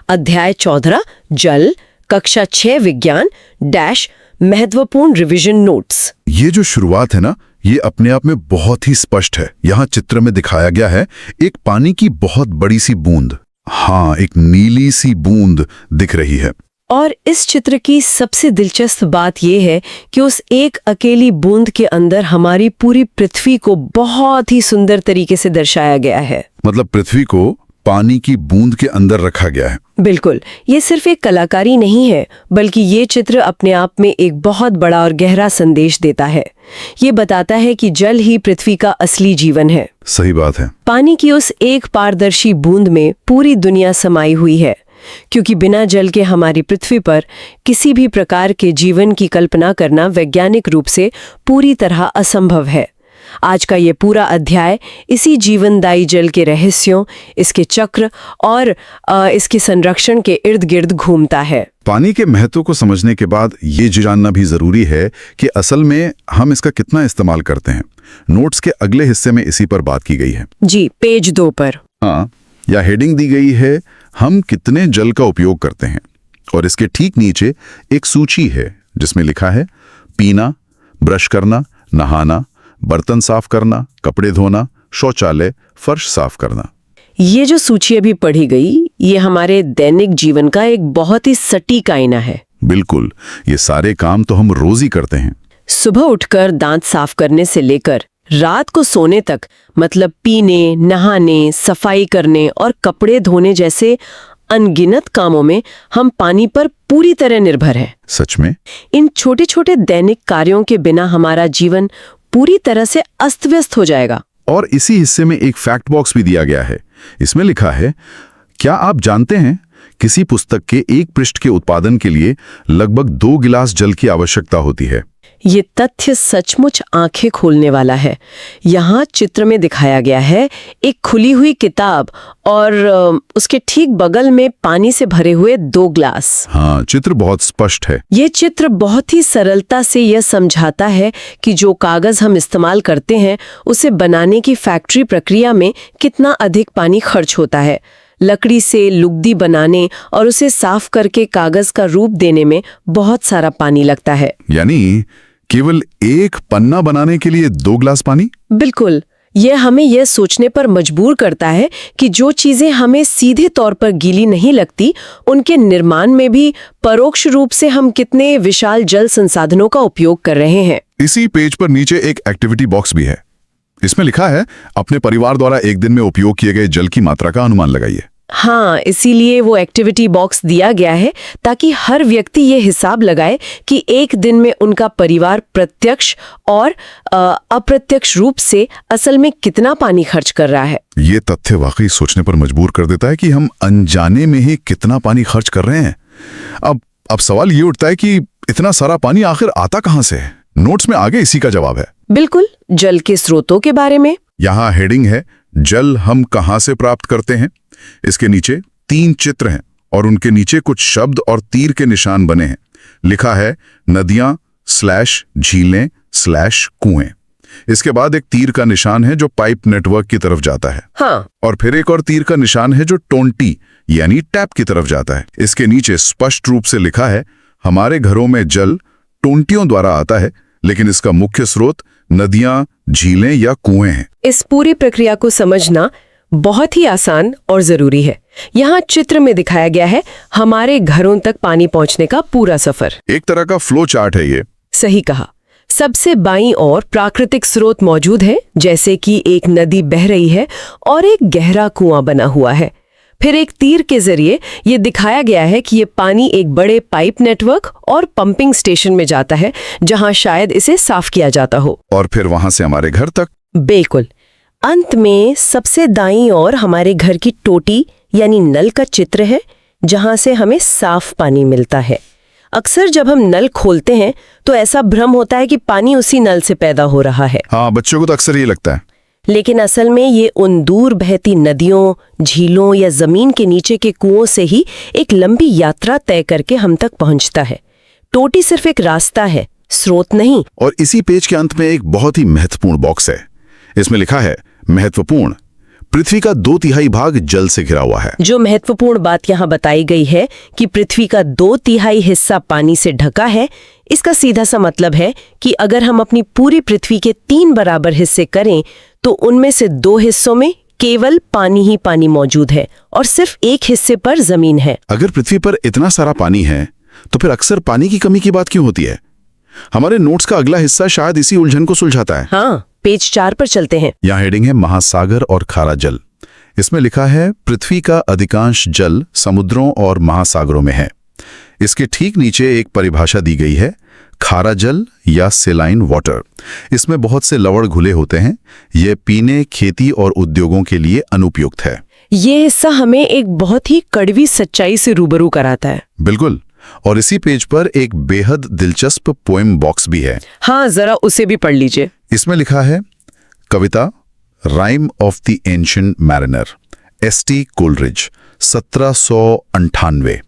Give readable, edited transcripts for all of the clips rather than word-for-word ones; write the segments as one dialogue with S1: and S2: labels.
S1: अध्याय 14 जल, कक्षा 6 विज्ञान डैश महत्वपूर्ण रिवीजन नोट्स।
S2: ये जो शुरुआत है ना, ये अपने आप में बहुत ही स्पष्ट है। यहाँ चित्र में दिखाया गया है एक पानी की बहुत बड़ी सी बूंद। हाँ, एक नीली सी बूंद दिख रही है।
S1: और इस चित्र की सबसे दिलचस्प बात यह है कि उस एक अकेली बूंद के अंदर हमारी पूरी पृथ्वी को बहुत ही सुंदर तरीके से दर्शाया गया है।
S2: मतलब पृथ्वी को पानी की बूंद के अंदर रखा गया है।
S1: बिल्कुल, ये सिर्फ एक कलाकारी नहीं है, बल्कि ये चित्र अपने आप में एक बहुत बड़ा और गहरा संदेश देता है। ये बताता है कि जल ही पृथ्वी का असली जीवन है।
S2: सही बात है।
S1: पानी की उस एक पारदर्शी बूंद में पूरी दुनिया समाई हुई है, क्योंकि बिना जल के हमारी पृथ्वी पर किसी भी प्रकार के जीवन की कल्पना करना वैज्ञानिक रूप से पूरी तरह असंभव है। आज का ये पूरा अध्याय इसी जीवनदायी जल के रहस्यों, इसके चक्र और इसके संरक्षण के इर्द गिर्द घूमता है।
S2: पानी के महत्व को समझने के बाद ये जानना भी जरूरी है कि असल में हम इसका कितना इस्तेमाल करते हैं। नोट्स के अगले हिस्से में इसी पर बात की गई है।
S1: जी, पेज 2 पर।
S2: हाँ, या हेडिंग दी गई है, हम कितने जल का उपयोग करते हैं। और इसके ठीक नीचे एक सूची है जिसमें लिखा है पीना, ब्रश करना, नहाना, बर्तन साफ करना, कपड़े धोना, शौचालय, फर्श साफ करना।
S1: ये जो सूची अभी पढ़ी गई, ये हमारे दैनिक जीवन का एक बहुत ही सटीक आईना है।
S2: बिल्कुल, ये सारे काम तो हम रोज ही करते हैं।
S1: सुबह उठकर दांत साफ करने से लेकर रात को सोने तक, मतलब पीने, नहाने, सफाई करने और कपड़े धोने जैसे अनगिनत कामों में हम पानी पर पूरी तरह निर्भर हैं।
S2: सच में?
S1: इन छोटे छोटे दैनिक कार्यों के बिना हमारा जीवन पूरी तरह से अस्त व्यस्त हो जाएगा।
S2: और इसी हिस्से में एक फैक्ट बॉक्स भी दिया गया है। इसमें लिखा है, क्या आप जानते हैं किसी पुस्तक के एक पृष्ठ के उत्पादन के लिए लगभग 2 गिलास जल की आवश्यकता होती है।
S1: ये तथ्य सचमुच आंखें खोलने वाला है। यहाँ चित्र में दिखाया गया है एक खुली हुई किताब और उसके ठीक बगल में पानी से भरे हुए 2 ग्लास।
S2: हाँ, चित्र बहुत स्पष्ट है।
S1: ये चित्र बहुत ही सरलता से यह समझाता है कि जो कागज हम इस्तेमाल करते हैं, उसे बनाने की फैक्ट्री प्रक्रिया में कितना अधिक पानी खर्च होता है। लकड़ी से लुगदी बनाने और उसे साफ करके कागज का रूप देने में बहुत सारा पानी लगता है।
S2: यानी केवल एक पन्ना बनाने के लिए 2 ग्लास पानी?
S1: बिल्कुल। यह हमें यह सोचने पर मजबूर करता है कि जो चीजें हमें सीधे तौर पर गीली नहीं लगती, उनके निर्माण में भी परोक्ष रूप से हम कितने विशाल जल संसाधनों का उपयोग कर रहे हैं।
S2: इसी पेज पर नीचे एक एक्टिविटी बॉक्स भी है। इसमें लिखा है, अपने परिवार द्वारा एक दिन में उपयोग किए गए जल की मात्रा का अनुमान लगाइए।
S1: हाँ, इसीलिए वो एक्टिविटी बॉक्स दिया गया है ताकि हर व्यक्ति ये हिसाब लगाए कि एक दिन में उनका परिवार प्रत्यक्ष और अप्रत्यक्ष रूप से असल में कितना पानी खर्च कर रहा है।
S2: ये तथ्य वाकई सोचने पर मजबूर कर देता है कि हम अनजाने में ही कितना पानी खर्च कर रहे हैं। अब सवाल ये उठता है कि इतना सारा पानी आखिर आता कहाँ से है? नोट्स में आगे इसी का जवाब है।
S1: बिल्कुल, जल के स्रोतों के बारे में।
S2: यहाँ हेडिंग है, जल हम कहाँ से प्राप्त करते हैं। इसके नीचे 3 चित्र हैं और उनके नीचे कुछ शब्द और तीर के निशान बने हैं। लिखा है नदियां / झीलें / कुएं। इसके बाद एक तीर का निशान है जो पाइप नेटवर्क की तरफ जाता है।
S1: हाँ।
S2: और फिर एक और तीर का निशान है जो टोंटी यानी टैप की तरफ जाता है। इसके नीचे स्पष्ट रूप से लिखा है, हमारे घरों में जल टोंटियों द्वारा आता है, लेकिन इसका मुख्य स्रोत नदियां, झीलें या कुएं हैं।
S1: इस पूरी प्रक्रिया को समझना बहुत ही आसान और जरूरी है। यहाँ चित्र में दिखाया गया है हमारे घरों तक पानी पहुँचने का पूरा सफर।
S2: एक तरह का फ्लो चार्ट है ये।
S1: सही कहा। सबसे बाईं ओर प्राकृतिक स्रोत मौजूद है, जैसे कि एक नदी बह रही है और एक गहरा कुआं बना हुआ है। फिर एक तीर के जरिए ये दिखाया गया है कि ये पानी एक बड़े पाइप नेटवर्क और पंपिंग स्टेशन में जाता है, जहां शायद इसे साफ किया जाता हो।
S2: और फिर वहां से हमारे घर तक।
S1: बिल्कुल। अंत में सबसे दाईं ओर हमारे घर की टोटी यानी नल का चित्र है, जहां से हमें साफ पानी मिलता है। अक्सर जब हम नल खोलते हैं तो ऐसा भ्रम होता है कि पानी उसी नल से पैदा हो रहा है।
S2: हाँ, बच्चों को तो अक्सर ये लगता है।
S1: लेकिन असल में ये उन दूर बहती नदियों, झीलों या जमीन के नीचे के कुओं से ही एक लंबी यात्रा तय करके हम तक पहुंचता है। टोटी सिर्फ एक रास्ता है, स्रोत नहीं।
S2: और इसी पेज के अंत में एक बहुत ही महत्वपूर्ण बॉक्स है। इसमें लिखा है महत्वपूर्ण। पृथ्वी का 2/3 भाग जल से घिरा हुआ है।
S1: जो महत्वपूर्ण बात यहाँ बताई गई है कि पृथ्वी का 2/3 हिस्सा पानी से ढका है, इसका सीधा सा मतलब है कि अगर हम अपनी पूरी पृथ्वी के 3 बराबर हिस्से करें तो उनमें से 2 हिस्सों में केवल पानी ही पानी मौजूद है और सिर्फ एक हिस्से पर जमीन है।
S2: अगर पृथ्वी पर इतना सारा पानी है तो फिर अक्सर पानी की कमी की बात क्यों होती है? हमारे नोट्स का अगला हिस्सा शायद इसी उलझन को सुलझाता है।
S1: हाँ, पेज 4 पर चलते हैं।
S2: यहाँ हेडिंग है महासागर और खारा जल। इसमें लिखा है पृथ्वी का अधिकांश जल समुद्रों और महासागरों में है। इसके ठीक नीचे एक परिभाषा दी गई है, खारा जल या सेलाइन वाटर। इसमें बहुत से लवण घुले होते हैं। यह पीने, खेती और उद्योगों के लिए अनुपयुक्त है।
S1: ये हिस्सा हमें एक बहुत ही कड़वी सच्चाई से रूबरू कराता है।
S2: बिल्कुल। और इसी पेज पर एक बेहद दिलचस्प पोएम बॉक्स भी है।
S1: हाँ, जरा उसे भी पढ़ लीजिए।
S2: इसमें लिखा है कविता rime of the ancient mariner, S T. Coleridge, 1798।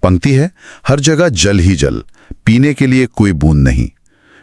S2: पंक्ति है, हर जगह जल ही जल, पीने के लिए कोई बूंद नहीं।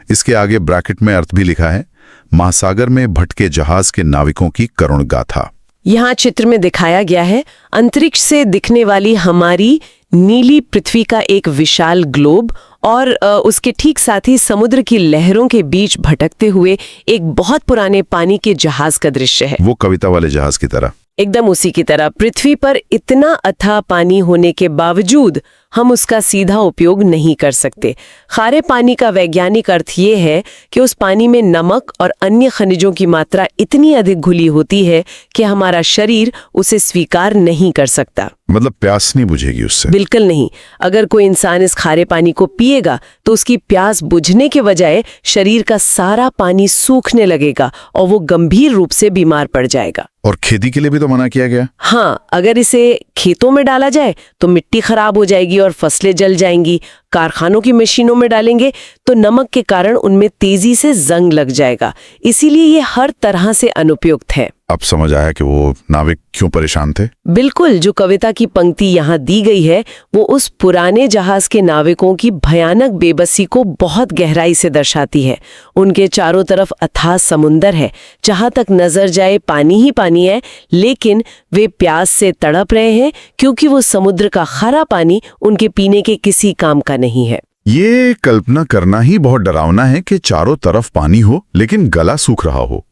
S2: इसके आगे ब्रैकेट में अर्थ भी लिखा है, महासागर में भटके जहाज के नाविकों की करुण गाथा।
S1: यहाँ चित्र में दिखाया गया है अंतरिक्ष से दिखने वाली हमारी नीली पृथ्वी का एक विशाल ग्लोब और उसके ठीक साथ ही समुद्र की लहरों के बीच भटकते हुए एक बहुत पुराने पानी के जहाज का दृश्य है।
S2: वो कविता वाले जहाज की तरह,
S1: एकदम उसी की तरह। पृथ्वी पर इतना अथाह पानी होने के बावजूद हम उसका सीधा उपयोग नहीं कर सकते। खारे पानी का वैज्ञानिक अर्थ ये है कि उस पानी में नमक और अन्य खनिजों की मात्रा इतनी अधिक घुली होती है कि हमारा शरीर उसे स्वीकार नहीं कर सकता।
S2: मतलब प्यास नहीं बुझेगी उससे?
S1: बिल्कुल नहीं। अगर कोई इंसान इस खारे पानी को पिएगा तो उसकी प्यास बुझने के बजाय शरीर का सारा पानी सूखने लगेगा और वो गंभीर रूप से बीमार पड़ जाएगा।
S2: और खेती के लिए भी तो मना किया गया।
S1: हाँ, अगर इसे खेतों में डाला जाए तो मिट्टी खराब हो जाएगी और फसलें जल जाएंगी। कारखानों की मशीनों में डालेंगे तो नमक के कारण उनमें तेजी से जंग लग जाएगा। इसीलिए ये हर तरह से अनुपयुक्त है।
S2: अब समझ आया कि वो नाविक क्यों परेशान थे।
S1: बिल्कुल, जो कविता की पंक्ति यहाँ दी गई है वो उस पुराने जहाज के नाविकों की भयानक बेबसी को बहुत गहराई से दर्शाती है। उनके चारों तरफ अथाह समुंदर है, जहाँ तक नजर जाए पानी ही पानी है, लेकिन वे प्यास से तड़प रहे हैं क्योंकि वो समुद्र का खारा पानी उनके पीने के किसी काम का नहीं है।
S2: ये कल्पना करना ही बहुत डरावना है कि चारों तरफ पानी हो लेकिन गला सूख रहा हो।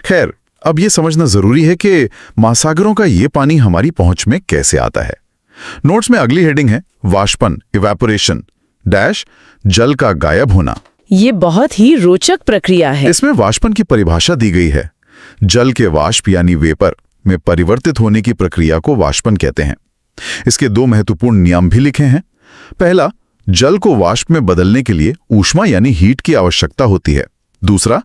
S2: खैर, अब ये समझना जरूरी है कि महासागरों का ये पानी हमारी पहुंच में कैसे आता है। नोट्स में अगली हेडिंग है वाष्पन, इवेपोरेशन डैश जल का गायब होना।
S1: ये बहुत ही रोचक प्रक्रिया है।
S2: इसमें वाष्पन की परिभाषा दी गई है। जल के वाष्प यानी वेपर में परिवर्तित होने की प्रक्रिया को वाष्पन कहते हैं। इसके 2 महत्वपूर्ण नियम भी लिखे हैं। पहला, जल को वाष्प में बदलने के लिए ऊष्मा यानी हीट की आवश्यकता होती है। दूसरा,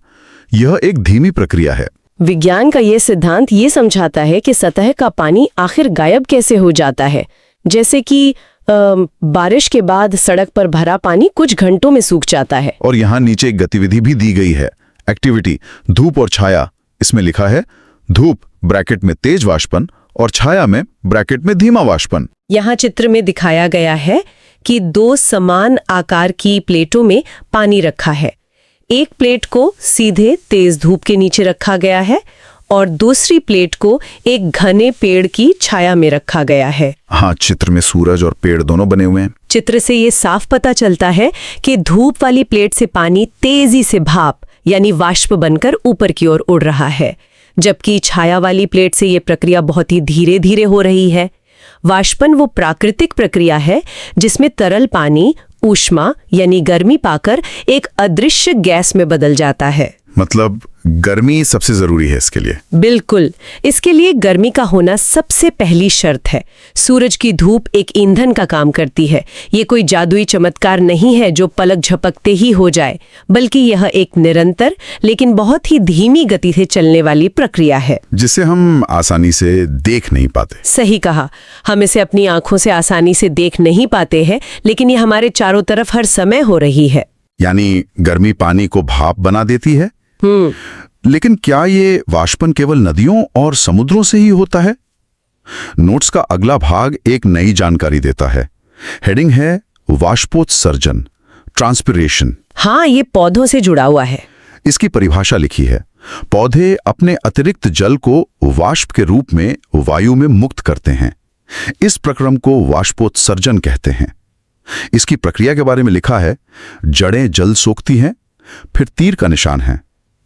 S2: यह एक धीमी प्रक्रिया है।
S1: विज्ञान का ये सिद्धांत ये समझाता है कि सतह का पानी आखिर गायब कैसे हो जाता है। जैसे कि बारिश के बाद सड़क पर भरा पानी कुछ घंटों में सूख जाता है।
S2: और यहाँ नीचे एक गतिविधि भी दी गई है, एक्टिविटी धूप और छाया। इसमें लिखा है धूप ब्रैकेट में तेज वाष्पन और छाया में ब्रैकेट में धीमा वाष्पन।
S1: यहाँ चित्र में दिखाया गया है कि 2 समान आकार की प्लेटों में पानी रखा है। एक प्लेट को सीधे तेज धूप के नीचे रखा गया है और दूसरी प्लेट को एक घने पेड़ की छाया में रखा गया है।
S2: हाँ, चित्र में सूरज और पेड़ दोनों बने हुए हैं।
S1: चित्र से ये साफ पता चलता है कि धूप वाली प्लेट से पानी तेजी से भाप यानी वाष्प बनकर ऊपर की ओर उड़ रहा है, जबकि छाया वाली प्लेट से ये प्रक्रिया बहुत ही धीरे धीरे हो रही है। वाष्पन वो प्राकृतिक प्रक्रिया है जिसमें तरल पानी ऊष्मा यानी गर्मी पाकर एक अदृश्य गैस में बदल जाता है।
S2: मतलब गर्मी सबसे जरूरी है इसके लिए।
S1: बिल्कुल, इसके लिए गर्मी का होना सबसे पहली शर्त है। सूरज की धूप एक ईंधन का काम करती है। ये कोई जादुई चमत्कार नहीं है जो पलक झपकते ही हो जाए, बल्कि यह एक निरंतर लेकिन बहुत ही धीमी गति से चलने वाली प्रक्रिया है
S2: जिसे हम आसानी से देख नहीं पाते।
S1: सही कहा, हम इसे अपनी आंखों से आसानी से देख नहीं पाते हैं, लेकिन ये हमारे चारों तरफ हर समय हो रही है।
S2: यानी गर्मी पानी को भाप बना देती है। लेकिन क्या ये वाष्पन केवल नदियों और समुद्रों से ही होता है? नोट्स का अगला भाग एक नई जानकारी देता है। हेडिंग है वाष्पोत्सर्जन, ट्रांसपिरेशन।
S1: हाँ, ये पौधों से जुड़ा हुआ है।
S2: इसकी परिभाषा लिखी है, पौधे अपने अतिरिक्त जल को वाष्प के रूप में वायु में मुक्त करते हैं। इस प्रक्रम को वाष्पोत्सर्जन कहते हैं। इसकी प्रक्रिया के बारे में लिखा है, जड़ें जल सोखती हैं, फिर तीर का निशान है,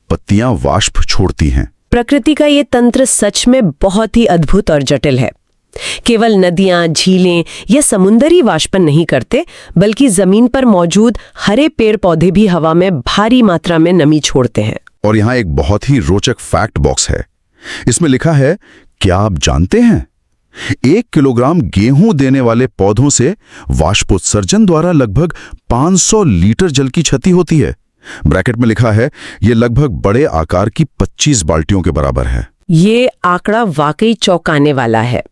S2: पत्तियां वाष्प छोड़ती हैं।
S1: प्रकृति का ये तंत्र सच में बहुत ही अद्भुत और जटिल है। केवल नदियां, झीलें या समुंदरी वाष्पन नहीं करते, बल्कि जमीन पर मौजूद हरे पेड़ पौधे भी हवा में भारी मात्रा में नमी छोड़ते हैं।
S2: और यहाँ एक बहुत ही रोचक फैक्ट बॉक्स है। इसमें लिखा है, क्या आप जानते हैं 1 किलोग्राम गेहूं देने वाले पौधों से वाष्पोत्सर्जन द्वारा लगभग 500 लीटर जल की क्षति होती है। ब्रैकेट में लिखा है, यह लगभग बड़े आकार की 25 बाल्टियों के बराबर है।
S1: ये आंकड़ा वाकई चौंकाने वाला है।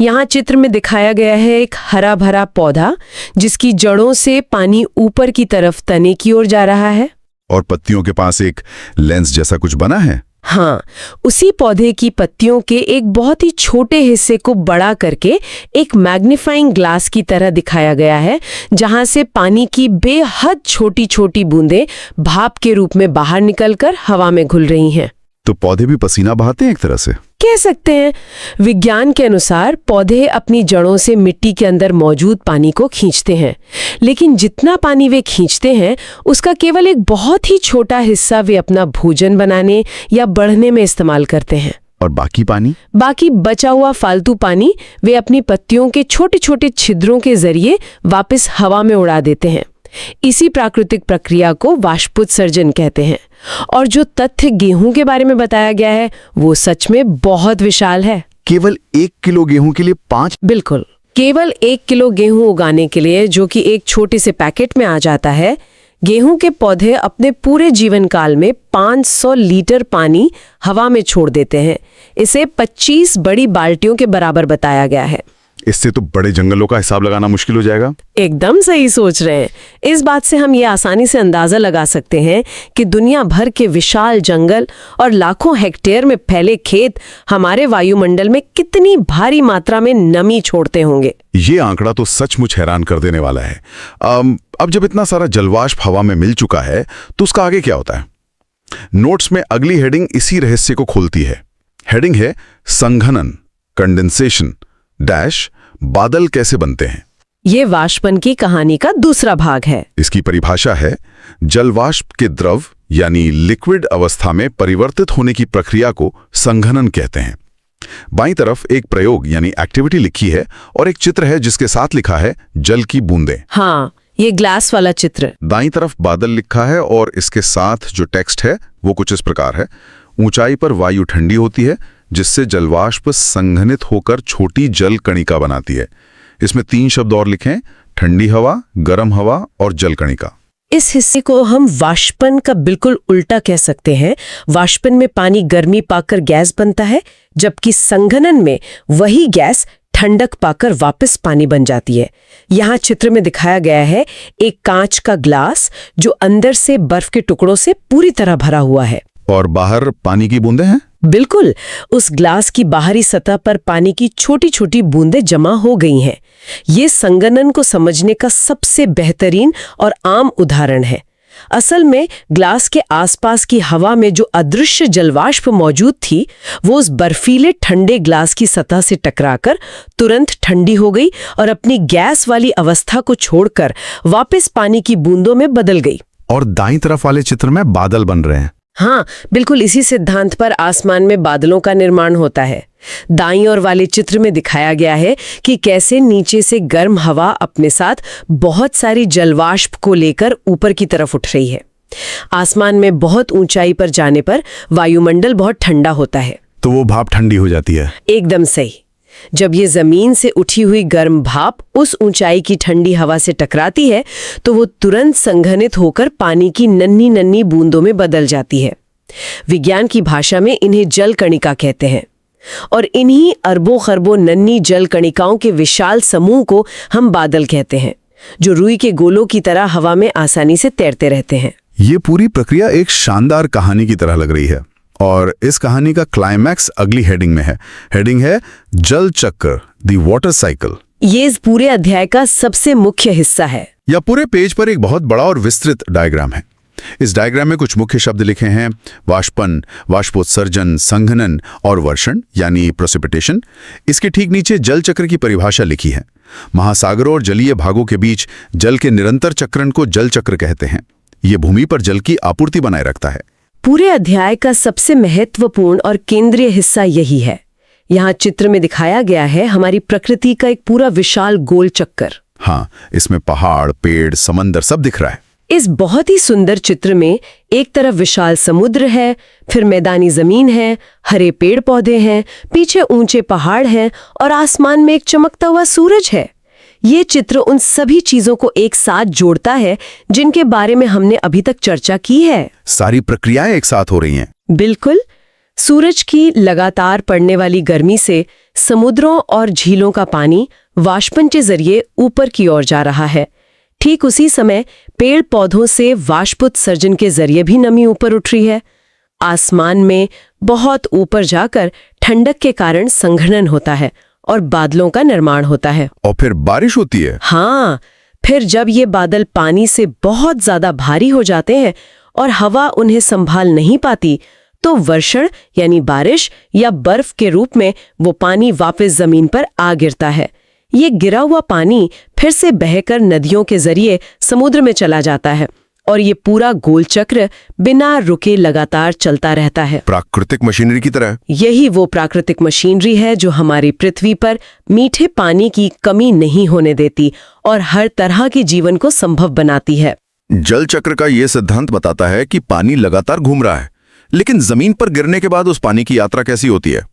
S1: यहाँ चित्र में दिखाया गया है एक हरा भरा पौधा जिसकी जड़ों से पानी ऊपर की तरफ तने की ओर जा रहा है,
S2: और पत्तियों के पास एक लेंस जैसा कुछ बना है।
S1: हाँ, उसी पौधे की पत्तियों के एक बहुत ही छोटे हिस्से को बड़ा करके एक मैग्नीफाइंग ग्लास की तरह दिखाया गया है, जहां से पानी की बेहद छोटी छोटी बूंदें भाप के रूप में बाहर निकलकर हवा में घुल रही हैं।
S2: तो पौधे भी पसीना बहाते हैं एक तरह से,
S1: कह सकते हैं। विज्ञान के अनुसार पौधे अपनी जड़ों से मिट्टी के अंदर मौजूद पानी को खींचते हैं, लेकिन जितना पानी वे खींचते हैं उसका केवल एक बहुत ही छोटा हिस्सा वे अपना भोजन बनाने या बढ़ने में इस्तेमाल करते हैं।
S2: और बाकी
S1: बचा हुआ फालतू पानी वे अपनी पत्तियों के छोटे छोटे छिद्रों के जरिए वापस हवा में उड़ा देते हैं। इसी प्राकृतिक प्रक्रिया को वाष्पोत्सर्जन कहते हैं। और जो तथ्य गेहूं के बारे में बताया गया है वो सच में बहुत विशाल है।
S2: केवल 1 किलो गेहूं के लिए 5?
S1: बिल्कुल, केवल 1 किलो गेहूं उगाने के लिए, जो कि एक छोटे से पैकेट में आ जाता है, गेहूं के पौधे अपने पूरे जीवन काल में 500 लीटर पानी हवा में छोड़ देते हैं। इसे 25 बड़ी बाल्टियों के बराबर बताया गया है।
S2: इससे तो बड़े जंगलों का हिसाब लगाना मुश्किल हो जाएगा।
S1: एकदम सही सोच रहे हैं। इस बात से हम ये आसानी से अंदाजा लगा सकते हैं कि दुनिया भर के विशाल जंगल और लाखों हेक्टेयर में फैले खेत हमारे वायुमंडल में कितनी भारी मात्रा में नमी छोड़ते होंगे।
S2: ये आंकड़ा तो सचमुच हैरान कर देने वाला है। अब जब इतना सारा जलवाष्प हवा में मिल चुका है तो उसका आगे क्या होता है? नोट्स में अगली हेडिंग इसी रहस्य को खोलती है। हेडिंग है, संघनन, कंडेंसेशन डैश बादल कैसे बनते हैं।
S1: ये वाष्पन की कहानी का दूसरा भाग है।
S2: इसकी परिभाषा है, जलवाष्प के द्रव यानी लिक्विड अवस्था में परिवर्तित होने की प्रक्रिया को संघनन कहते हैं। बाईं तरफ एक प्रयोग यानी एक्टिविटी लिखी है और एक चित्र है जिसके साथ लिखा है जल की बूंदें।
S1: हाँ, ये ग्लास वाला चित्र।
S2: दाईं तरफ बादल लिखा है और इसके साथ जो टेक्स्ट है वो कुछ इस प्रकार है, ऊंचाई पर वायु ठंडी होती है जिससे जलवाष्प संघनित होकर छोटी जल कणिका बनाती है। इसमें 3 शब्द और लिखें, ठंडी हवा, गर्म हवा और जल कणिका।
S1: इस हिस्से को हम वाष्पन का बिल्कुल उल्टा कह सकते हैं। वाष्पन में पानी गर्मी पाकर गैस बनता है, जबकि संघनन में वही गैस ठंडक पाकर वापस पानी बन जाती है। यहाँ चित्र में दिखाया गया है एक कांच का ग्लास जो अंदर से बर्फ के टुकड़ों से पूरी तरह भरा हुआ है
S2: और बाहर पानी की बूंदें हैं।
S1: बिल्कुल, उस ग्लास की बाहरी सतह पर पानी की छोटी छोटी बूंदें जमा हो गई हैं। ये संघनन को समझने का सबसे बेहतरीन और आम उदाहरण है। असल में ग्लास के आसपास की हवा में जो अदृश्य जलवाष्प मौजूद थी वो उस बर्फीले ठंडे ग्लास की सतह से टकराकर तुरंत ठंडी हो गई और अपनी गैस वाली अवस्था को छोड़कर वापस पानी की बूंदों में बदल गई।
S2: और दाईं तरफ वाले चित्र में बादल बन रहे हैं।
S1: हाँ, बिल्कुल इसी सिद्धांत पर आसमान में बादलों का निर्माण होता है। दाईं ओर वाले चित्र में दिखाया गया है कि कैसे नीचे से गर्म हवा अपने साथ बहुत सारी जलवाष्प को लेकर ऊपर की तरफ उठ रही है। आसमान में बहुत ऊंचाई पर जाने पर वायुमंडल बहुत ठंडा होता है,
S2: तो वो भाप ठंडी हो जाती है।
S1: एकदम सही। जब ये जमीन से उठी हुई गर्म भाप उस ऊंचाई की ठंडी हवा से टकराती है तो वो तुरंत संघनित होकर पानी की नन्ही नन्ही बूंदों में बदल जाती है। विज्ञान की भाषा में इन्हें जल कणिका कहते हैं। और इन्हीं अरबों खरबों नन्ही जल कणिकाओं के विशाल समूह को हम बादल कहते हैं, जो रुई के गोलों की तरह हवा में आसानी से तैरते रहते हैं।
S2: ये पूरी प्रक्रिया एक शानदार कहानी की तरह लग रही है और इस कहानी का क्लाइमैक्स अगली हेडिंग में है। हेडिंग है जल चक्र, द वाटर साइकिल।
S1: ये इस पूरे अध्याय का सबसे मुख्य हिस्सा है।
S2: या पूरे पेज पर एक बहुत बड़ा और विस्तृत डायग्राम है।
S3: इस डायग्राम में कुछ मुख्य शब्द लिखे हैं: वाष्पन, वाष्पोत्सर्जन, संघनन और वर्षण यानी प्रेसिपिटेशन। इसके ठीक नीचे जल चक्र की परिभाषा लिखी है। महासागरों और जलीय भागों के बीच जल के निरंतर चक्रण को जल चक्र कहते हैं। ये भूमि पर जल की आपूर्ति बनाए रखता है।
S1: पूरे अध्याय का सबसे महत्वपूर्ण और केंद्रीय हिस्सा यही है। यहाँ चित्र में दिखाया गया है हमारी प्रकृति का एक पूरा विशाल गोल चक्कर।
S3: हाँ, इसमें पहाड़, पेड़, समंदर सब दिख रहा है।
S1: इस बहुत ही सुंदर चित्र में एक तरफ विशाल समुद्र है, फिर मैदानी जमीन है, हरे पेड़ पौधे हैं, पीछे ऊंचे पहाड़ हैं और आसमान में एक चमकता हुआ सूरज है। ये चित्र उन सभी चीजों को एक साथ जोड़ता है जिनके बारे में हमने अभी तक चर्चा की है।
S3: सारी प्रक्रियाएं एक साथ हो रही हैं।
S1: बिल्कुल। सूरज की लगातार पड़ने वाली गर्मी से समुद्रों और झीलों का पानी वाष्पन के जरिए ऊपर की ओर जा रहा है। ठीक उसी समय पेड़ पौधों से वाष्पोत्सर्जन के जरिए भी नमी ऊपर उठ रही है। आसमान में बहुत ऊपर जाकर ठंडक के कारण संघनन होता है और बादलों का निर्माण होता है।
S3: और फिर बारिश होती है।
S1: हाँ, फिर जब ये बादल पानी से बहुत ज्यादा भारी हो जाते हैं और हवा उन्हें संभाल नहीं पाती, तो वर्षण यानी बारिश या बर्फ के रूप में वो पानी वापस जमीन पर आ गिरता है। ये गिरा हुआ पानी फिर से बहकर नदियों के जरिए समुद्र में चला जाता है और ये पूरा गोल चक्र बिना रुके लगातार चलता रहता है।
S3: प्राकृतिक मशीनरी की तरह।
S1: यही वो प्राकृतिक मशीनरी है जो हमारी पृथ्वी पर मीठे पानी की कमी नहीं होने देती और हर तरह के जीवन को संभव बनाती है।
S3: जल चक्र का ये सिद्धांत बताता है कि पानी लगातार घूम रहा है, लेकिन जमीन पर गिरने के बाद उस पानी की यात्रा कैसी होती है।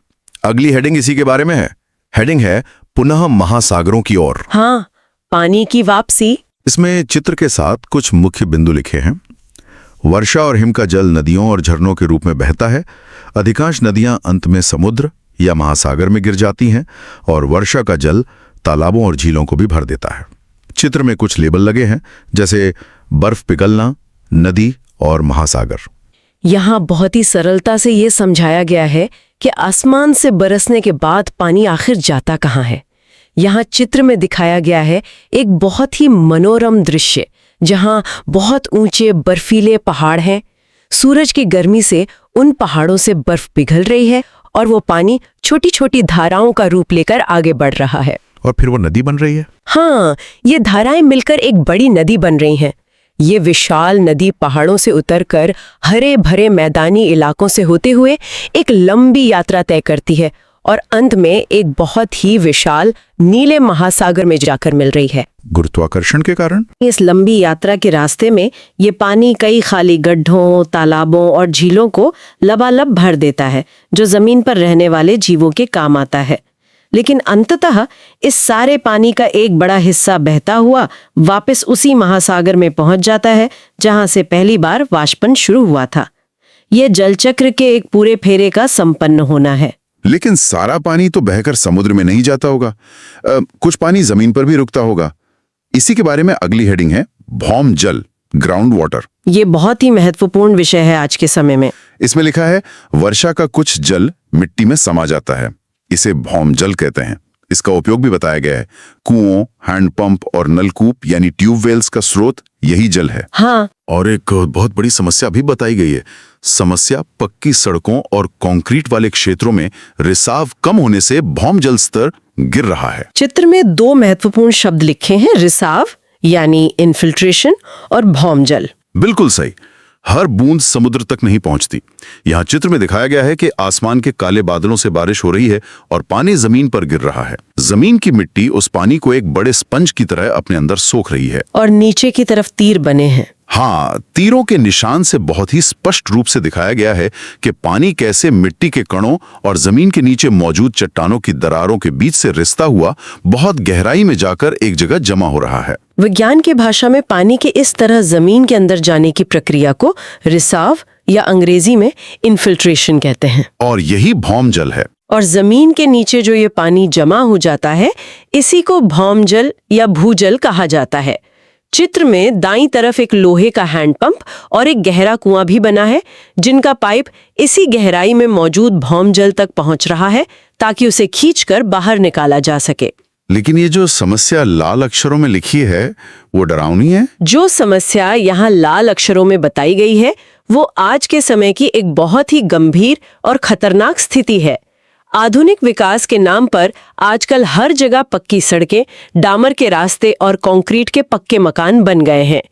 S3: अगली हेडिंग इसी के बारे में है। हेडिंग है पुनः महासागरों की ओर।
S1: हाँ, पानी की वापसी।
S3: इसमें चित्र के साथ कुछ मुख्य बिंदु लिखे हैं। वर्षा और हिम का जल नदियों और झरनों के रूप में बहता है। अधिकांश नदियां अंत में समुद्र या महासागर में गिर जाती हैं और वर्षा का जल तालाबों और झीलों को भी भर देता है। चित्र में कुछ लेबल लगे हैं, जैसे बर्फ पिघलना, नदी और महासागर।
S1: यहाँ बहुत ही सरलता से ये समझाया गया है कि आसमान से बरसने के बाद पानी आखिर जाता कहाँ है। यहाँ चित्र में दिखाया गया है एक बहुत ही मनोरम दृश्य, जहाँ बहुत ऊंचे बर्फीले पहाड़ हैं। सूरज की गर्मी से उन पहाड़ों से बर्फ पिघल रही है और वो पानी छोटी छोटी धाराओं का रूप लेकर आगे बढ़ रहा है।
S3: और फिर वो नदी बन रही है।
S1: हाँ, ये धाराएं मिलकर एक बड़ी नदी बन रही हैं। ये विशाल नदी पहाड़ों से उतरकर हरे भरे मैदानी इलाकों से होते हुए एक लंबी यात्रा तय करती है और अंत में एक बहुत ही विशाल नीले महासागर में जाकर मिल रही है।
S3: गुरुत्वाकर्षण के कारण
S1: इस लंबी यात्रा के रास्ते में ये पानी कई खाली गड्ढों, तालाबों और झीलों को लबालब भर देता है, जो जमीन पर रहने वाले जीवों के काम आता है। लेकिन अंततः इस सारे पानी का एक बड़ा हिस्सा बहता हुआ वापस उसी महासागर में पहुंच जाता है जहां से पहली बार वाष्पन शुरू हुआ था। यह जलचक्र के एक पूरे फेरे का संपन्न होना है।
S2: लेकिन सारा पानी तो बहकर समुद्र में नहीं जाता होगा। कुछ पानी जमीन पर भी रुकता होगा। इसी के बारे में अगली हेडिंग है भौम जल, ग्राउंड वाटर।
S1: ये बहुत ही महत्वपूर्ण विषय है आज के समय में।
S2: इसमें लिखा है वर्षा का कुछ जल मिट्टी में समा जाता है, इसे भौम जल कहते हैं। इसका उपयोग भी बताया गया है। कुओं, हैंडपंप और नलकूप यानी ट्यूबवेल्स का स्रोत यही जल है।
S1: हाँ,
S2: और एक बहुत बड़ी समस्या भी बताई गई है। समस्या पक्की सड़कों और कंक्रीट वाले क्षेत्रों में रिसाव कम होने से भौम जल स्तर गिर रहा है।
S1: चित्र में दो महत्वपूर्ण शब्द लिखे हैं, रिसाव यानी इन्फिल्ट्रेशन और भौम जल।
S2: बिल्कुल सही। हर बूंद समुद्र तक नहीं पहुंचती। यहाँ चित्र में दिखाया गया है कि आसमान के काले बादलों से बारिश हो रही है और पानी जमीन पर गिर रहा है। जमीन की मिट्टी उस पानी को एक बड़े स्पंज की तरह अपने अंदर सोख रही है।
S1: और नीचे की तरफ तीर बने हैं।
S2: हाँ, तीरों के निशान से बहुत ही स्पष्ट रूप से दिखाया गया है कि पानी कैसे मिट्टी के कणों और जमीन के नीचे मौजूद चट्टानों की दरारों के बीच से रिसता हुआ बहुत गहराई में जाकर एक जगह जमा हो रहा है।
S1: विज्ञान की भाषा में पानी के इस तरह जमीन के अंदर जाने की प्रक्रिया को रिसाव या अंग्रेजी में इन्फिल्ट्रेशन कहते हैं।
S2: और यही भौम जल है।
S1: और जमीन के नीचे जो ये पानी जमा हो जाता है, इसी को भौम जल या भूजल कहा जाता है। चित्र में दाईं तरफ एक लोहे का हैंडपंप और एक गहरा कुआं भी बना है, जिनका पाइप इसी गहराई में मौजूद भौम जल तक पहुंच रहा है ताकि उसे खींचकर बाहर निकाला जा सके।
S3: लेकिन ये जो समस्या लाल अक्षरों में लिखी है वो डरावनी है।
S1: जो समस्या यहाँ लाल अक्षरों में बताई गई है वो आज के समय की एक बहुत ही गंभीर और खतरनाक स्थिति है। आधुनिक विकास के नाम पर आजकल हर जगह पक्की सड़कें, डामर के रास्ते और कंक्रीट के पक्के मकान बन गए हैं।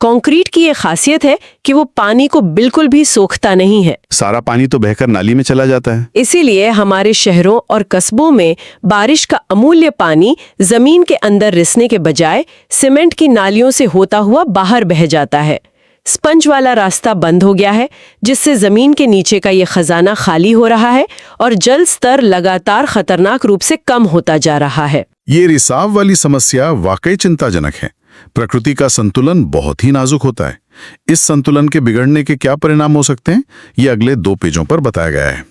S1: कंक्रीट की ये खासियत है कि वो पानी को बिल्कुल भी सोखता नहीं है।
S3: सारा पानी तो बहकर नाली में चला जाता है।
S1: इसीलिए हमारे शहरों और कस्बों में बारिश का अमूल्य पानी जमीन के अंदर रिसने के बजाय सीमेंट की नालियों से होता हुआ बाहर बह जाता है। स्पंज वाला रास्ता बंद हो गया है, जिससे जमीन के नीचे का ये खजाना खाली हो रहा है और जल स्तर लगातार खतरनाक रूप से कम होता जा रहा है।
S3: ये रिसाव वाली समस्या वाकई चिंताजनक है। प्रकृति का संतुलन बहुत ही नाजुक होता है। इस संतुलन के बिगड़ने के क्या परिणाम हो सकते हैं, ये अगले 2 पेजों पर बताया गया है।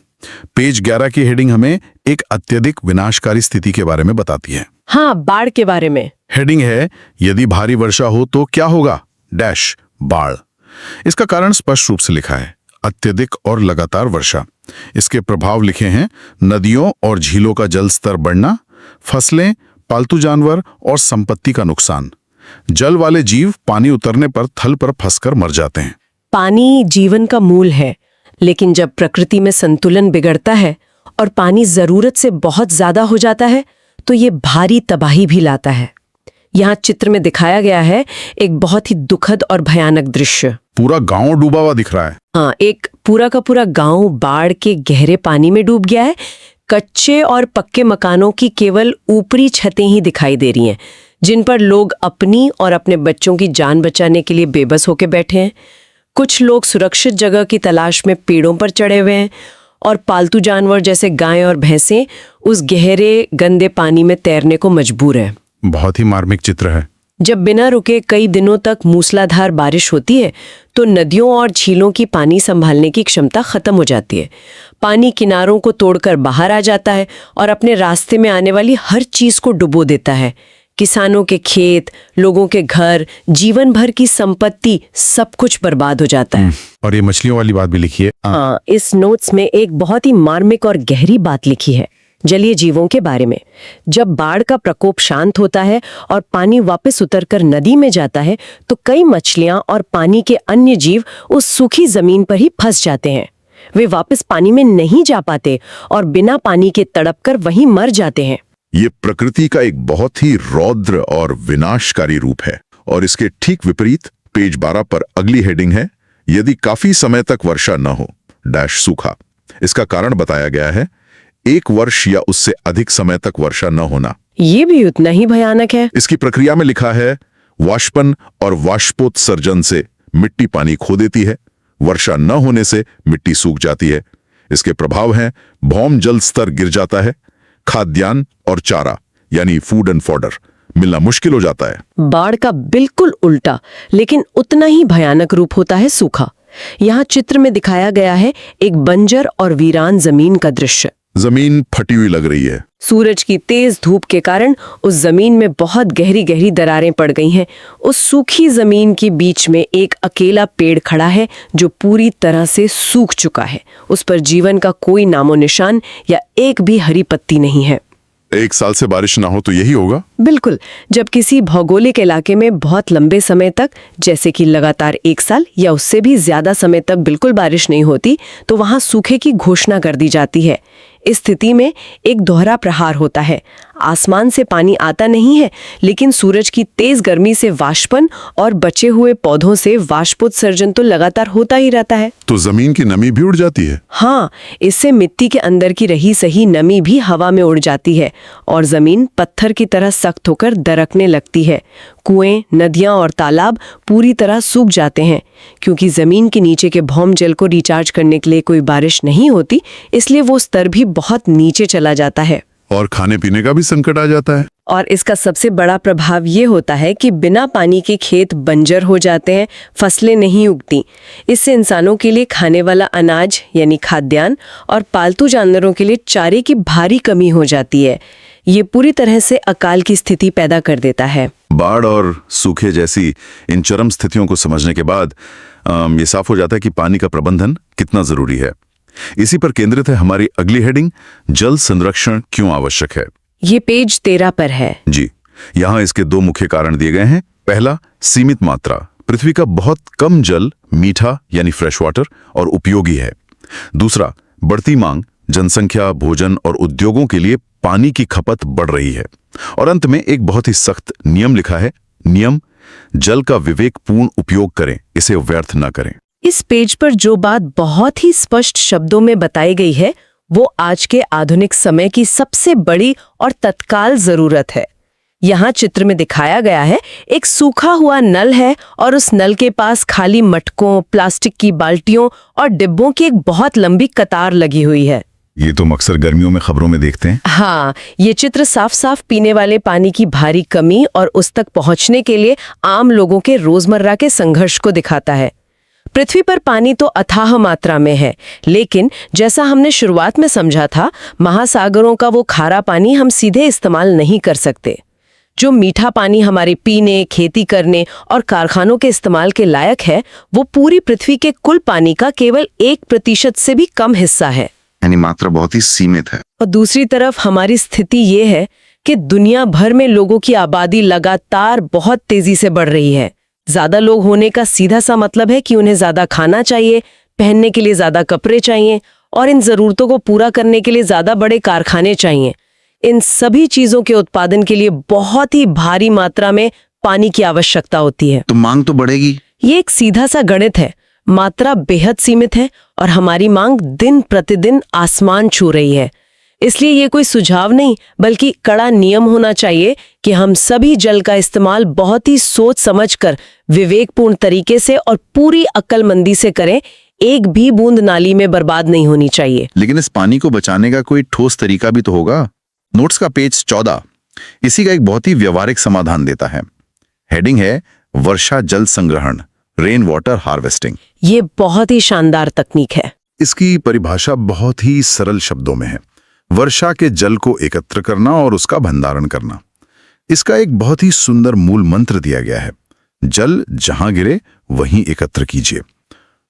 S3: पेज 11 की हेडिंग हमें एक अत्यधिक विनाशकारी स्थिति के बारे में बताती है।
S1: हाँ, बाढ़ के बारे में।
S3: हेडिंग है, यदि भारी वर्षा हो तो क्या होगा, डैश बाढ़। इसका कारण स्पष्ट रूप से लिखा है, अत्यधिक और लगातार वर्षा। इसके प्रभाव लिखे हैं, नदियों और झीलों का जल स्तर बढ़ना, फसलें, पालतू जानवर और संपत्ति का नुकसान। जल वाले जीव पानी उतरने पर थल पर फंसकर मर जाते हैं।
S1: पानी जीवन का मूल है, लेकिन जब प्रकृति में संतुलन बिगड़ता है और पानी जरूरत से बहुत ज्यादा हो जाता है तो ये भारी तबाही भी लाता है। यहाँ चित्र में दिखाया गया है एक बहुत ही दुखद और भयानक दृश्य।
S3: पूरा गांव डूबा हुआ दिख रहा है।
S1: हाँ, एक पूरा का पूरा गांव बाढ़ के गहरे पानी में डूब गया है। कच्चे और पक्के मकानों की केवल ऊपरी छतें ही दिखाई दे रही हैं, जिन पर लोग अपनी और अपने बच्चों की जान बचाने के लिए बेबस होकर बैठे हैं। कुछ लोग सुरक्षित जगह की तलाश में पेड़ों पर चढ़े हुए हैं और पालतू जानवर जैसे गायें और भैंसें उस गहरे गंदे पानी में तैरने को मजबूर हैं।
S3: बहुत ही मार्मिक चित्र है।
S1: जब बिना रुके कई दिनों तक मूसलाधार बारिश होती है तो नदियों और झीलों की पानी संभालने की क्षमता खत्म हो जाती है। पानी किनारों को तोड़कर बाहर आ जाता है और अपने रास्ते में आने वाली हर चीज को डुबो देता है। किसानों के खेत, लोगों के घर, जीवन भर की संपत्ति, सब कुछ बर्बाद हो जाता है।
S3: और ये मछलियों वाली बात भी लिखी है।
S1: हाँ, इस नोट्स में एक बहुत ही मार्मिक और गहरी बात लिखी है जलीय जीवों के बारे में। जब बाढ़ का प्रकोप शांत होता है और पानी वापस उतरकर नदी में जाता है तो कई मछलियां और पानी के अन्य जीव उस सूखी जमीन पर ही फंस जाते हैं। वे वापस पानी में नहीं जा पाते और बिना पानी के तड़पकर वहीं मर जाते हैं।
S2: ये प्रकृति का एक बहुत ही रौद्र और विनाशकारी रूप है। और इसके ठीक विपरीत पेज 12 पर अगली हेडिंग है, यदि काफी समय तक वर्षा न हो, डैश सूखा। इसका कारण बताया गया है, 1 वर्ष या उससे अधिक समय तक वर्षा न होना।
S1: ये भी उतना ही भयानक है।
S2: इसकी प्रक्रिया में लिखा है, वाष्पन और वाष्पोत्सर्जन से मिट्टी पानी खो देती है। वर्षा न होने से मिट्टी सूख जाती है। इसके प्रभाव हैं, भौम जल स्तर गिर जाता है, खाद्यान्न और चारा यानी फूड एंड फॉडर मिलना मुश्किल हो जाता है।
S1: बाढ़ का बिल्कुल उल्टा लेकिन उतना ही भयानक रूप होता है सूखा। यहाँ चित्र में दिखाया गया है एक बंजर और वीरान जमीन का दृश्य।
S2: जमीन फटी हुई लग रही है।
S1: सूरज की तेज धूप के कारण उस जमीन में बहुत गहरी गहरी दरारें पड़ गई हैं। उस सूखी जमीन के बीच में एक अकेला पेड़ खड़ा है जो पूरी तरह से सूख चुका है। उस पर जीवन का कोई नामो निशान या एक भी हरी पत्ती नहीं है।
S2: 1 साल से बारिश ना हो तो यही होगा।
S1: बिल्कुल। जब किसी भौगोलिक इलाके में बहुत लंबे समय तक, जैसे कि लगातार 1 साल या उससे भी ज्यादा समय तक बिल्कुल बारिश नहीं होती तो वहां सूखे की घोषणा कर दी जाती है। इस स्थिति में एक दोहरा प्रहार होता है। आसमान से पानी आता नहीं है, लेकिन सूरज की तेज गर्मी से वाष्पन और बचे हुए पौधों से वाष्पोत्सर्जन तो लगातार होता ही रहता है।
S2: तो जमीन की नमी भी उड़ जाती है।
S1: हाँ, इससे मिट्टी के अंदर की रही सही नमी भी हवा में उड़ जाती है और जमीन पत्थर की तरह सख्त होकर दरकने लगती है। कुएं, नदियां और तालाब पूरी तरह सूख जाते हैं। क्योंकि जमीन के नीचे के भौम जल को रिचार्ज करने के लिए कोई बारिश नहीं होती, इसलिए वो स्तर भी बहुत नीचे चला जाता है।
S2: और खाने पीने का भी संकट आ जाता है।
S1: और इसका सबसे बड़ा प्रभाव ये होता है कि बिना पानी के खेत बंजर हो जाते हैं, फसलें नहीं उगती। इससे इंसानों के लिए खाने वाला अनाज यानी खाद्यान्न और पालतू जानवरों के लिए चारे की भारी कमी हो जाती है। ये पूरी तरह से अकाल की स्थिति पैदा कर देता है।
S3: बाढ़ और सूखे जैसी इन चरम स्थितियों को समझने के बाद ये साफ हो जाता है कि पानी का प्रबंधन कितना जरूरी है। इसी पर केंद्रित है हमारी अगली हेडिंग, जल संरक्षण क्यों आवश्यक है।
S1: ये पेज 13 पर है।
S3: जी, यहाँ इसके दो मुख्य कारण दिए गए हैं। पहला, सीमित मात्रा। पृथ्वी का बहुत कम जल मीठा यानी फ्रेश वाटर और उपयोगी है। दूसरा, बढ़ती मांग, जनसंख्या, भोजन और उद्योगों के लिए पानी की खपत बढ़ रही है। और अंत में एक बहुत ही सख्त नियम लिखा है। नियम, जल का विवेकपूर्ण उपयोग करें, इसे व्यर्थ न करें।
S1: इस पेज पर जो बात बहुत ही स्पष्ट शब्दों में बताई गई है वो आज के आधुनिक समय की सबसे बड़ी और तत्काल जरूरत है। यहाँ चित्र में दिखाया गया है, एक सूखा हुआ नल है और उस नल के पास खाली मटकों, प्लास्टिक की बाल्टियों और डिब्बों की एक बहुत लंबी कतार लगी हुई है।
S3: ये तो अक्सर गर्मियों में खबरों में देखते हैं।
S1: हाँ, ये चित्र साफ साफ पीने वाले पानी की भारी कमी और उस तक पहुंचने के लिए आम लोगों के रोजमर्रा के संघर्ष को दिखाता है। पृथ्वी पर पानी तो अथाह मात्रा में है, लेकिन जैसा हमने शुरुआत में समझा था, महासागरों का वो खारा पानी हम सीधे इस्तेमाल नहीं कर सकते। जो मीठा पानी हमारे पीने, खेती करने और कारखानों के इस्तेमाल के लायक है, वो पूरी पृथ्वी के कुल पानी का केवल 1% से भी कम हिस्सा है,
S4: यानी मात्रा बहुत ही सीमित है।
S1: और दूसरी तरफ हमारी स्थिति ये है कि दुनिया भर में लोगों की आबादी लगातार बहुत तेजी से बढ़ रही है। ज्यादा लोग होने का सीधा सा मतलब है कि उन्हें ज्यादा खाना चाहिए, पहनने के लिए ज्यादा कपड़े चाहिए और इन जरूरतों को पूरा करने के लिए ज्यादा बड़े कारखाने चाहिए। इन सभी चीजों के उत्पादन के लिए बहुत ही भारी मात्रा में पानी की आवश्यकता होती है।
S4: तो मांग तो बढ़ेगी।
S1: ये एक सीधा सा गणित है। मात्रा बेहद सीमित है और हमारी मांग दिन प्रतिदिन आसमान छू रही है। इसलिए ये कोई सुझाव नहीं, बल्कि कड़ा नियम होना चाहिए कि हम सभी जल का इस्तेमाल बहुत ही सोच समझकर, विवेकपूर्ण तरीके से और पूरी अक्लमंदी से करें। एक भी बूंद नाली में बर्बाद नहीं होनी चाहिए।
S4: लेकिन इस पानी को बचाने का कोई ठोस तरीका भी तो होगा। नोट्स का पेज 14 इसी का एक बहुत ही व्यवहारिक समाधान देता है। हेडिंग है वर्षा जल संग्रहण, रेन वाटर हार्वेस्टिंग।
S1: ये बहुत ही शानदार तकनीक है।
S3: इसकी परिभाषा बहुत ही सरल शब्दों में है। वर्षा के जल को एकत्र करना और उसका भंडारण करना। इसका एक बहुत ही सुंदर मूल मंत्र दिया गया है, जल जहां गिरे वहीं एकत्र कीजिए।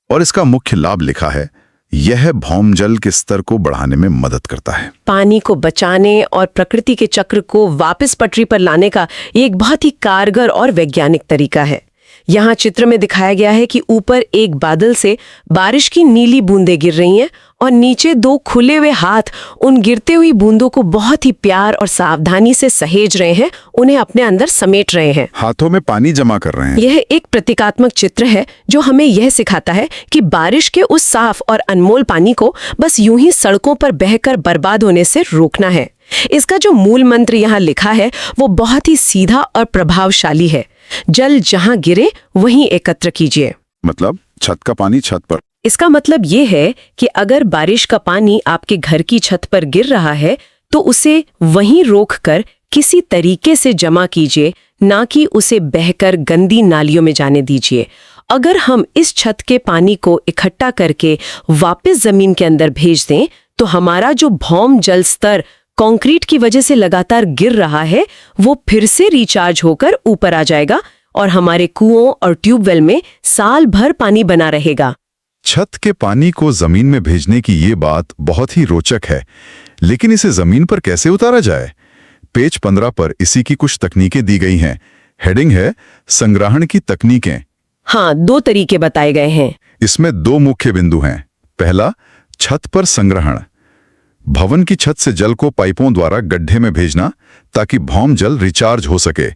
S3: और इसका मुख्य लाभ लिखा है, यह भौम जल के स्तर को बढ़ाने में मदद करता है।
S1: पानी को बचाने और प्रकृति के चक्र को वापस पटरी पर लाने का ये एक बहुत ही कारगर और वैज्ञानिक तरीका है। यहाँ चित्र में दिखाया गया है कि ऊपर एक बादल से बारिश की नीली बूंदें गिर रही हैं और नीचे दो खुले हुए हाथ उन गिरते हुई बूंदों को बहुत ही प्यार और सावधानी से सहेज रहे हैं, उन्हें अपने अंदर समेट रहे हैं।
S3: हाथों में पानी जमा कर रहे हैं।
S1: यह एक प्रतीकात्मक चित्र है जो हमें यह सिखाता है कि बारिश के उस साफ और अनमोल पानी को बस यूं ही सड़कों पर बहकर बर्बाद होने से रोकना है। इसका जो मूल मंत्र यहाँ लिखा है वो बहुत ही सीधा और प्रभावशाली है। जल जहां गिरे वहीं एकत्र कीजिए।
S3: मतलब छत का पानी छत पर।
S1: इसका मतलब ये है कि अगर बारिश का पानी आपके घर की छत पर गिर रहा है तो उसे वहीं रोककर किसी तरीके से जमा कीजिए, ना कि उसे बहकर गंदी नालियों में जाने दीजिए। अगर हम इस छत के पानी को इकट्ठा करके वापस जमीन के अंदर भेज दें तो हमारा जो भौम जल स्तर कंक्रीट की वजह से लगातार गिर रहा है वो फिर से रिचार्ज होकर ऊपर आ जाएगा और हमारे कुओं और ट्यूबवेल में साल भर पानी बना रहेगा।
S3: छत के पानी को जमीन में भेजने की ये बात बहुत ही रोचक है, लेकिन इसे जमीन पर कैसे उतारा जाए? पेज 15 पर इसी की कुछ तकनीकें दी गई हैं। हेडिंग है संग्रहण की तकनीकें।
S1: हाँ, 2 तरीके बताए गए हैं।
S3: इसमें 2 मुख्य बिंदु हैं। पहला, छत पर संग्रहण। भवन की छत से जल को पाइपों द्वारा गड्ढे में भेजना ताकि भौम जल रिचार्ज हो सके।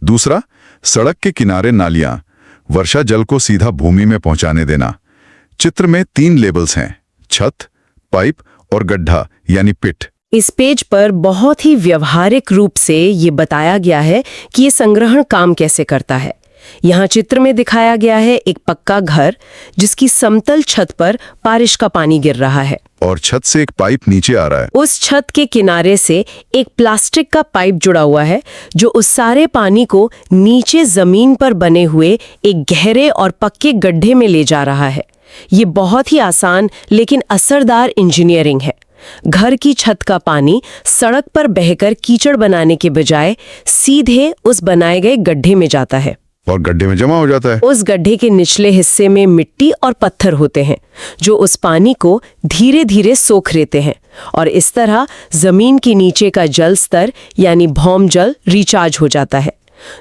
S3: दूसरा, सड़क के किनारे नालियां, वर्षा जल को सीधा भूमि में पहुंचाने देना। चित्र में 3 लेबल्स हैं, छत, पाइप और गड्ढा यानी पिट।
S1: इस पेज पर बहुत ही व्यवहारिक रूप से ये बताया गया है कि ये संग्रहण काम कैसे करता है। यहाँ चित्र में दिखाया गया है एक पक्का घर जिसकी समतल छत पर बारिश का पानी गिर रहा है
S3: और छत से एक पाइप नीचे आ रहा है।
S1: उस छत के किनारे से एक प्लास्टिक का पाइप जुड़ा हुआ है जो उस सारे पानी को नीचे जमीन पर बने हुए एक गहरे और पक्के गड्ढे में ले जा रहा है। ये बहुत ही आसान लेकिन असरदार इंजीनियरिंग है। घर की छत का पानी सड़क पर बहकर कीचड़ बनाने के बजाय सीधे उस बनाए गए गड्ढे में जाता है।
S2: और गड्ढे में जमा हो जाता है।
S1: उस गड्ढे के निचले हिस्से में मिट्टी और पत्थर होते हैं जो उस पानी को धीरे धीरे सोख लेते हैं और इस तरह जमीन के नीचे का जल स्तर यानी भौम जल रिचार्ज हो जाता है।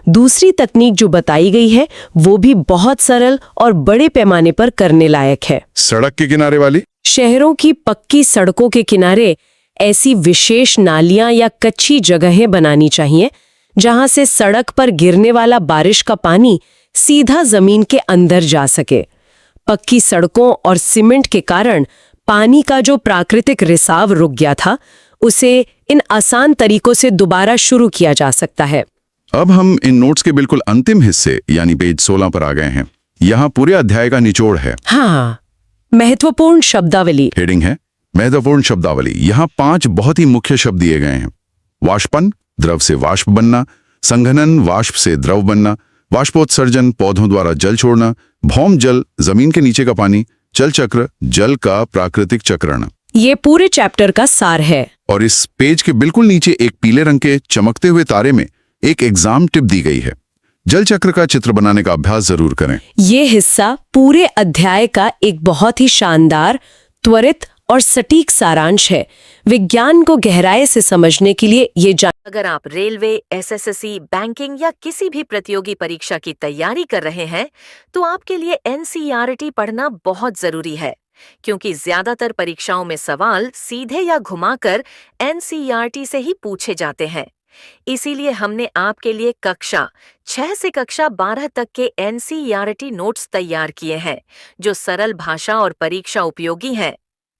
S1: दूसरी तकनीक जो बताई गई है वो भी बहुत सरल और बड़े पैमाने पर करने लायक है।
S2: सड़क के किनारे वाली?
S1: शहरों की पक्की सड़कों के किनारे ऐसी विशेष नालियां या कच्ची जगहें बनानी चाहिए जहां से सड़क पर गिरने वाला बारिश का पानी सीधा जमीन के अंदर जा सके। पक्की सड़कों और सीमेंट के कारण पानी का जो प्राकृतिक रिसाव रुक गया था उसे इन आसान तरीकों से दोबारा शुरू किया जा सकता है।
S2: अब हम इन नोट्स के बिल्कुल अंतिम हिस्से यानी पेज 16 पर आ गए हैं। यहाँ पूरे अध्याय का निचोड़ है।
S1: हाँ, महत्वपूर्ण शब्दावली।
S2: हेडिंग है महत्वपूर्ण शब्दावली। यहाँ 5 बहुत ही मुख्य शब्द दिए गए हैं। वाष्पन, द्रव से वाष्प बनना, संघनन, वाष्प से द्रव बनना, वाष्पोत्सर्जन, पौधों द्वारा जल छोड़ना, भौम जल, जमीन के नीचे का पानी, जल चक्र, जल का प्राकृतिक चक्रण।
S1: ये पूरे चैप्टर का सार है।
S2: और इस पेज के बिल्कुल नीचे एक पीले रंग के चमकते हुए तारे में एक एग्जाम टिप दी गई है। जल चक्र का चित्र बनाने का अभ्यास जरूर करें।
S1: ये हिस्सा पूरे अध्याय का एक बहुत ही शानदार, त्वरित और सटीक सारांश है। विज्ञान को गहराई से समझने के लिए ये
S5: अगर आप रेलवे, एसएससी, बैंकिंग या किसी भी प्रतियोगी परीक्षा की तैयारी कर रहे हैं तो आपके लिए एनसीईआरटी पढ़ना बहुत जरूरी है, क्योंकि ज्यादातर परीक्षाओं में सवाल सीधे या घुमाकर एनसीईआरटी से ही पूछे जाते हैं। इसीलिए हमने आपके लिए कक्षा 6 से कक्षा 12 तक के एनसीईआरटी नोट्स तैयार किए हैं जो सरल भाषा और परीक्षा उपयोगी हैं।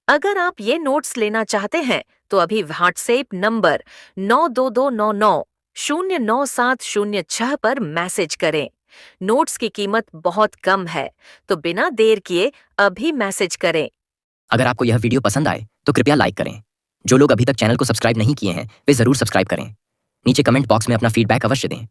S5: अगर आप ये नोट्स लेना चाहते हैं तो अभी व्हाट्सएप नंबर 9229909706 पर मैसेज करें। नोट्स की कीमत बहुत कम है, तो बिना देर किए अभी मैसेज करें।
S6: अगर आपको यह वीडियो पसंद आए तो कृपया लाइक करें। जो लोग अभी तक चैनल को सब्सक्राइब नहीं किए हैं वे जरूर सब्सक्राइब करें। नीचे कमेंट बॉक्स में अपना फीडबैक अवश्य दें।